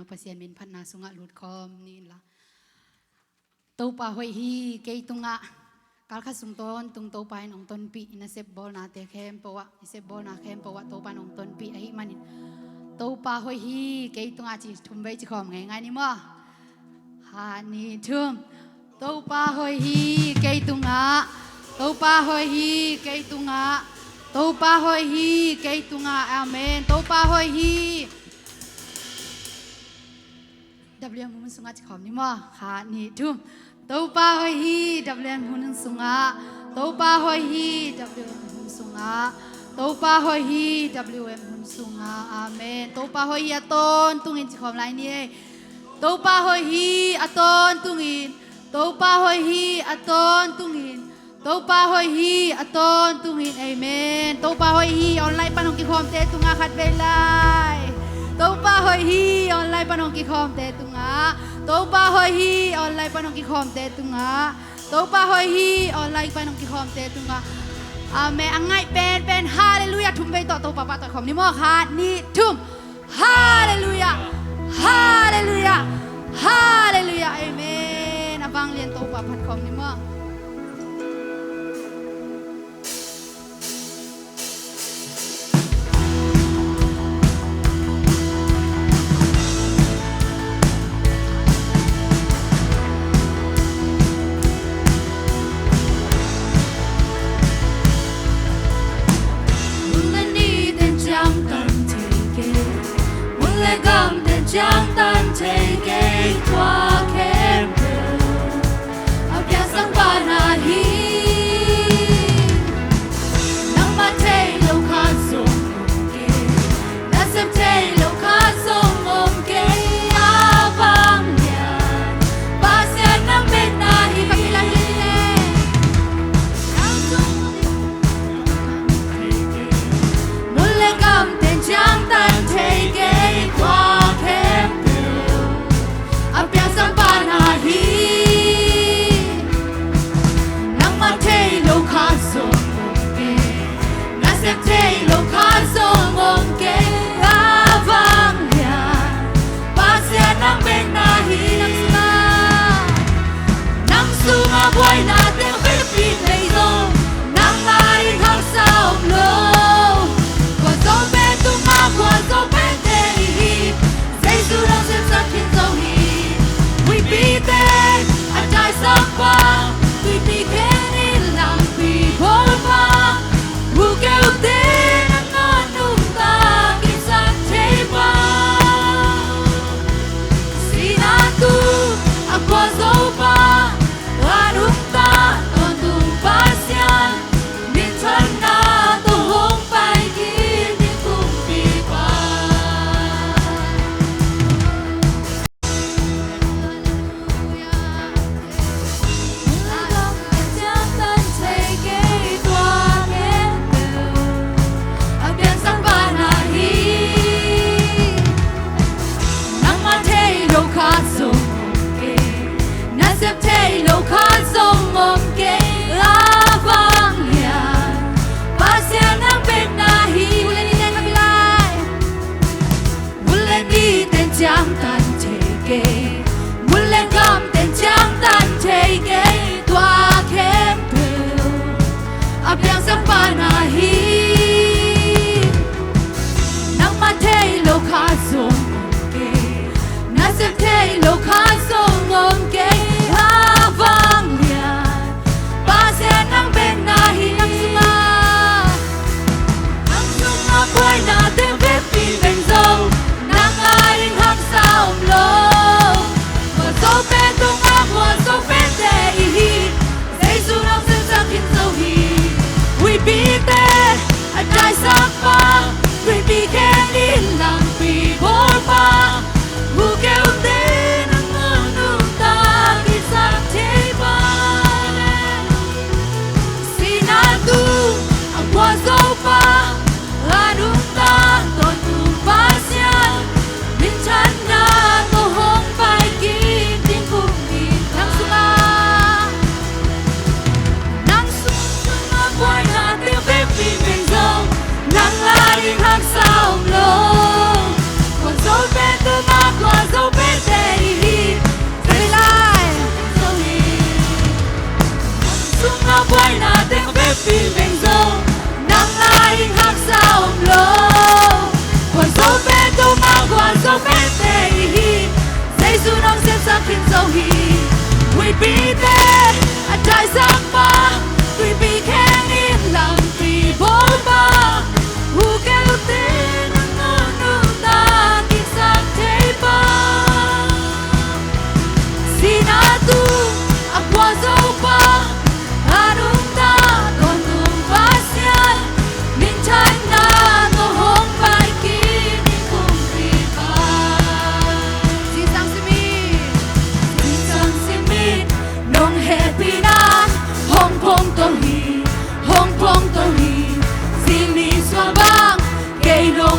pasien min phat na sunga lut khom ni la to pa hoi hi ke tunga kal kha sung ton tung to pa nong ton pi na sep bol na te khem pawa sep bol na khem pawa to pa nong ton pi ai manin to pa hoi hi ke tunga chi thum bai chi khom ngai ngai ni mo ha ni thum to pa hoi hi ke tunga to pa hoi hi ke tunga to pa hoi hi ke tunga amen to pa hoi hi WM mun sunga chi khom ni mo ha ni thum to pa hoi hi WM mun sunga to pa hoi hi WM mun sunga to pa hoi hi WM mun sunga amen to pa hoi hi aton tungin chi khom lai ni to pa hoi hi aton tungin to pa hoi hi aton tungin to pa hoi hi aton tungin amen to pa hoi hi online panong ki khom te tunga khat ve lai to pa hoi hi online panong ki khom te tunga to pa hoi hi online panong ki khom te tunga to pa hoi hi online panong ki khom te tunga amen angai pen hallelujah thum bei to pa to khom ni mo kha ni thum hallelujah hallelujah hallelujah amen abang lian to pa phat khom ni mo Chẳng tan thể gây qua kém đường áp giá sáng ba na hi nắng ba thế lâu khát sông kê đã xem thế lâu khát sông ôm kê á vang nhàn ba sẽ nắm bên na hi bagi lagi le mulai kam tên chẳng tan thể gây qua Hãy Giêsu nong xem sang kinh dấu hi we be there a đại giang ba we be khen in lòng vì bố ba hu kêu tên ngon nu ta kinh sang thế ba sinatu akwa dấu ba anung ta còn tung pasian min chan na to hong bai ki ni kung ri ba sang simi nong happy na hong pong to hi simi swa bang kay no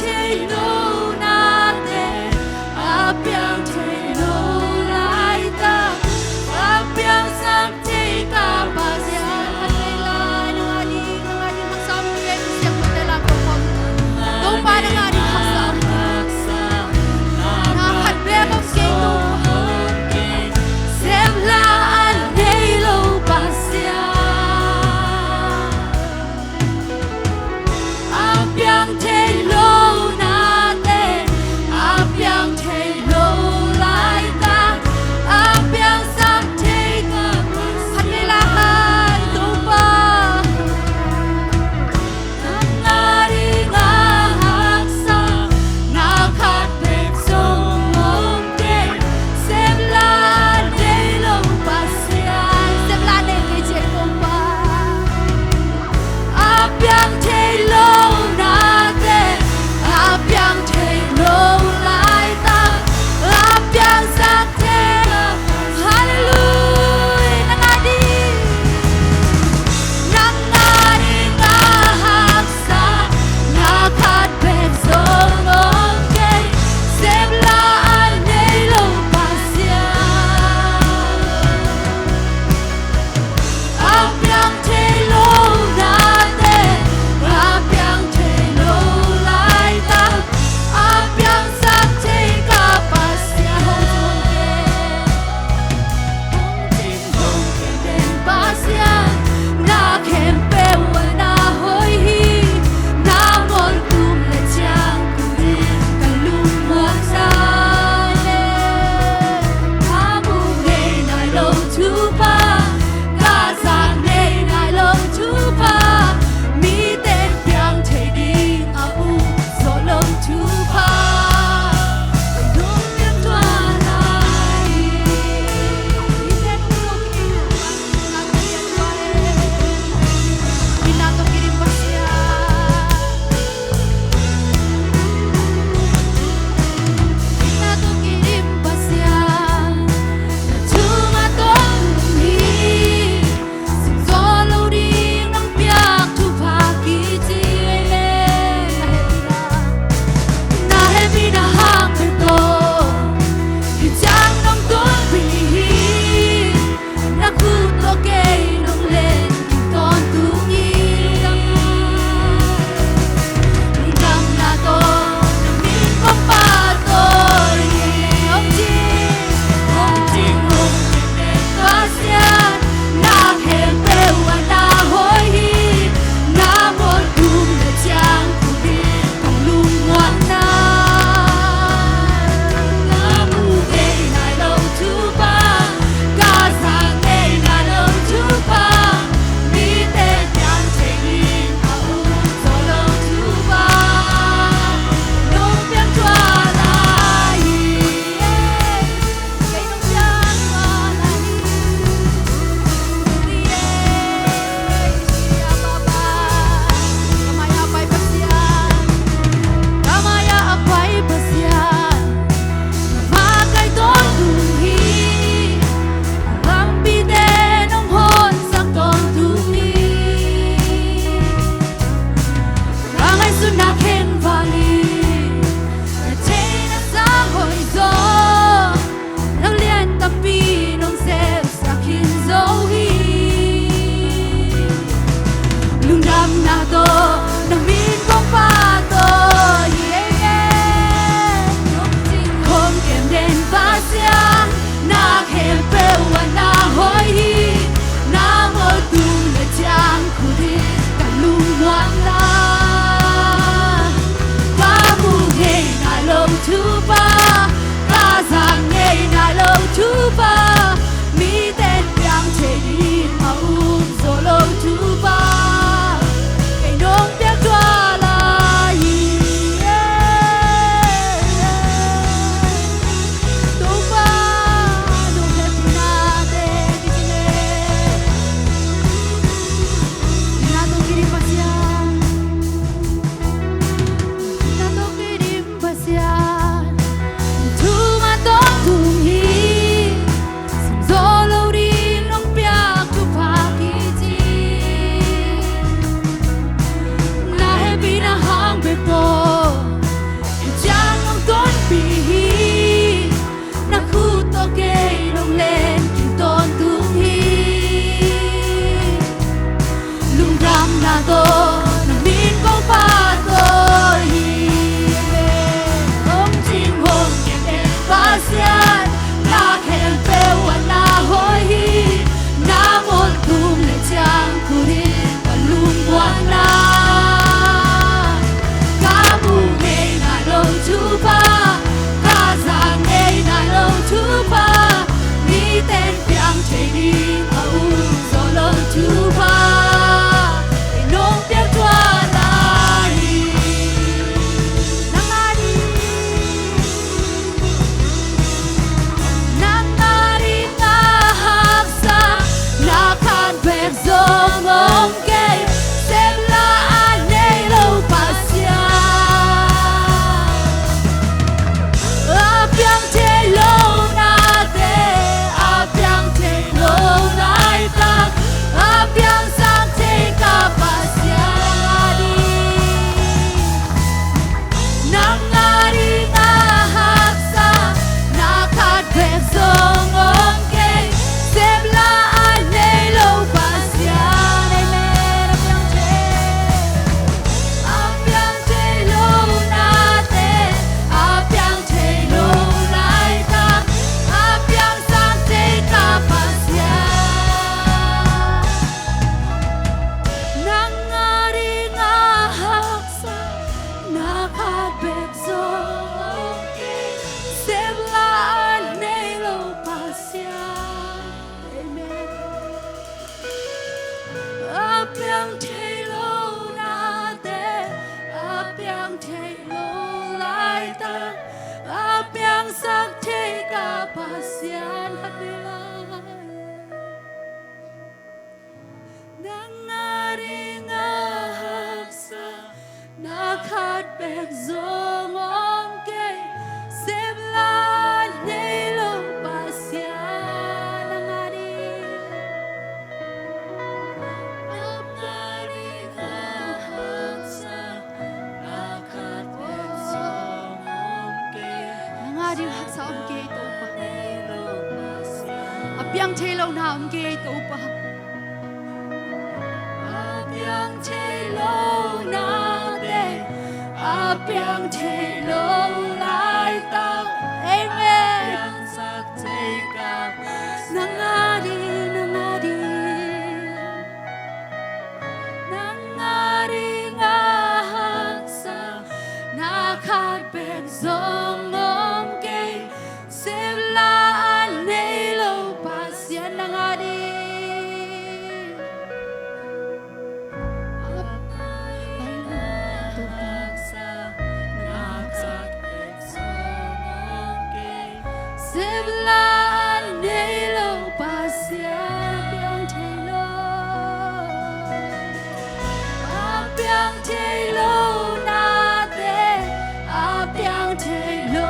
thế lâu na thế áp yang thế lâu lại ta áp yang sang thế ta ba Siya kanila ng ating magsama niya siyang madala ko po. Tupa ng ating magsama. Nakakadre ko kay tupa. xem là anh hay lâu ba xia áp yang thế lâu na di hak sa ke to pa apiang thelo na ke to pa apiang thelo na te apiang thelo lai ta amen sak take up nangadi ngahaksa nakhat bek zong om ke sevlaan nelo pasyan nangadi ngahaksa nakhat bek zong om ke sevlaan nelo pasyan biang thelo apiang thelo na te apiang thelo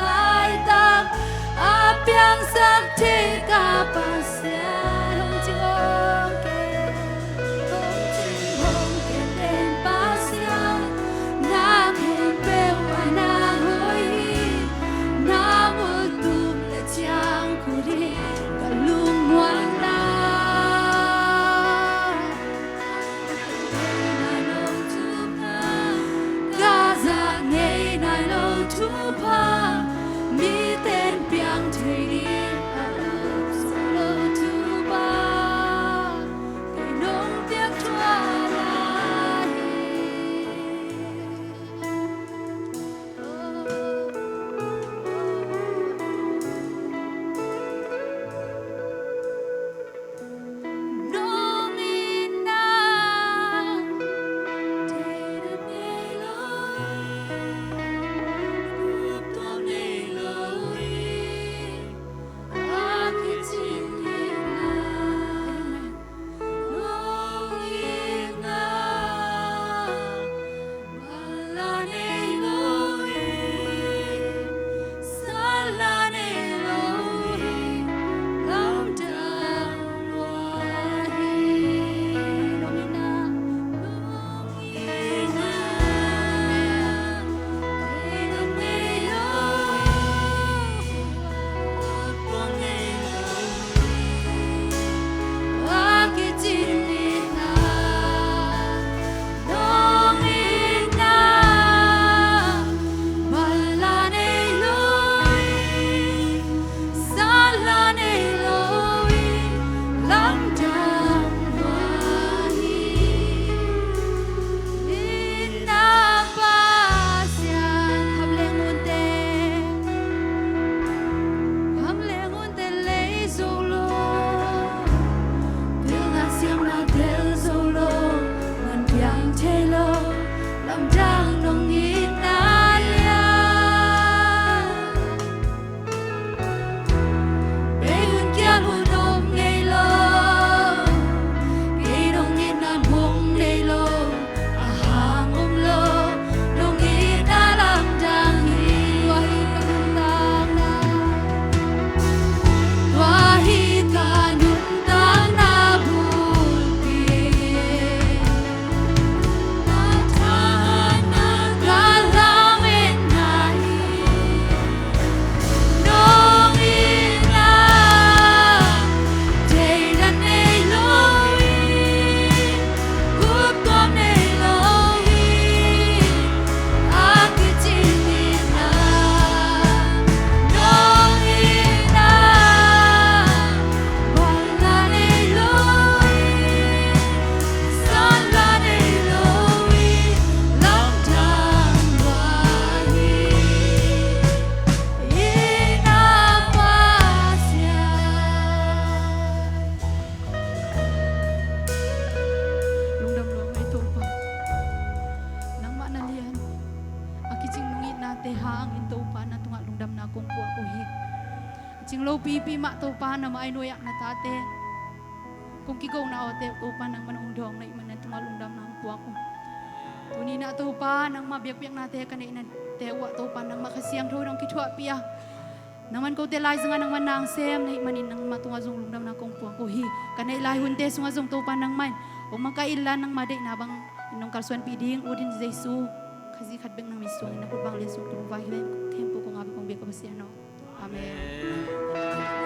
lai ta apiang sak te ka pasya hong ching hong ke den pasya na khen pe wa na hoi na mu tu le chang ku ri ka lung muang na Gaza ngay nai lo thu pa mi ten piang thei đi alup solo thu ba cái nông tiếc thua lại nông in na Ching lo pipi mak to pa na mai noyak na tate. Kung kikaw na ote to pa nang manungdong na iman na tumalundam na po ako. Tuni na to pa nang mabiyak-biyak na te kanina tewa to pa nang makasiyang to nang kitwa piya. Naman ko te lai nga nang manang sem na imanin nang matungazong lundam na kong po ako hi. Kanay lai hunte sungazong to pa nang man. O makailan nang maday nabang inong kalsuan piding udin Jesu. Kasi kadbeng nang miswang na po bang lesong tulubay. Kempo ko nga be ko siano amen